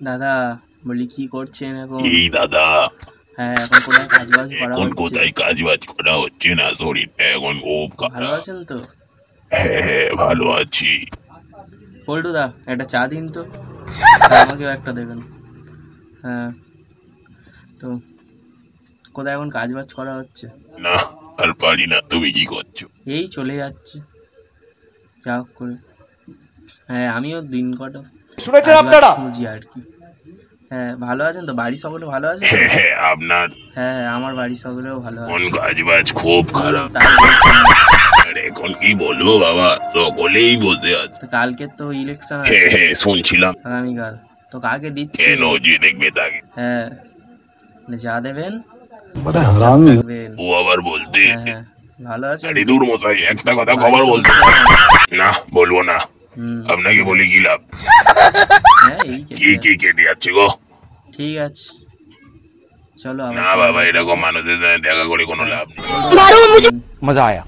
দাদা বলি কি করছেন এখন? এই দাদা, হ্যাঁ এখন কোথায় কাজবাজ করা এখন হচ্ছে? কোথায় কাজবাজ করা হচ্ছে না, শরীরটা এখন খুব ভালো খারাপ। আছেন তো? হ্যাঁ হ্যাঁ ভালো আছি। পল্টুদা একটা চা দিন তো, আমাকেও একটা দেবেন। হ্যাঁ তো কোথায় এখন কাজবাজ করা হচ্ছে? না আর পারি না, তুমি কি করছো? এই চলে যাচ্ছে যা হোক করে। হ্যাঁ আমিও দিন কটা শুনেছেন আপনারা? খুঁজি আর কি। হ্যাঁ ভালো আছেন তো? বাড়ির সকলে ভালো আছে? হ্যাঁ হ্যাঁ আপনার? হ্যাঁ হ্যাঁ আমার বাড়ির সকলেও ভালো কোন আছে। কাজবাজ খুব খারাপ। তাই বলছেন। আর এখন কি বলবো বাবা, সকলেই বসে আছে। তো কালকে তো ইলেকশন হ্যাঁ আছে হ্যাঁ শুনছিলাম। আগামীকাল, তো কাকে দিচ্ছে? কেন, যে দেখবে তাকে। হ্যাঁ যা দেবেন হারামি। ও আবার বলতে, হ্যাঁ হ্যাঁ ভালো আছেন? আরে দূর মশাই, একটা কথা খবর বলতে। না বলবো না, আপনাকে বলে কি লাভ? হ্যাঁ এই কি কি কেটে যাচ্ছে গো? ঠিক আছে চলো না বাবা, এরকম মানুষদের সাথে দেখা করে কোনো লাভ নেই। মজা আয়া।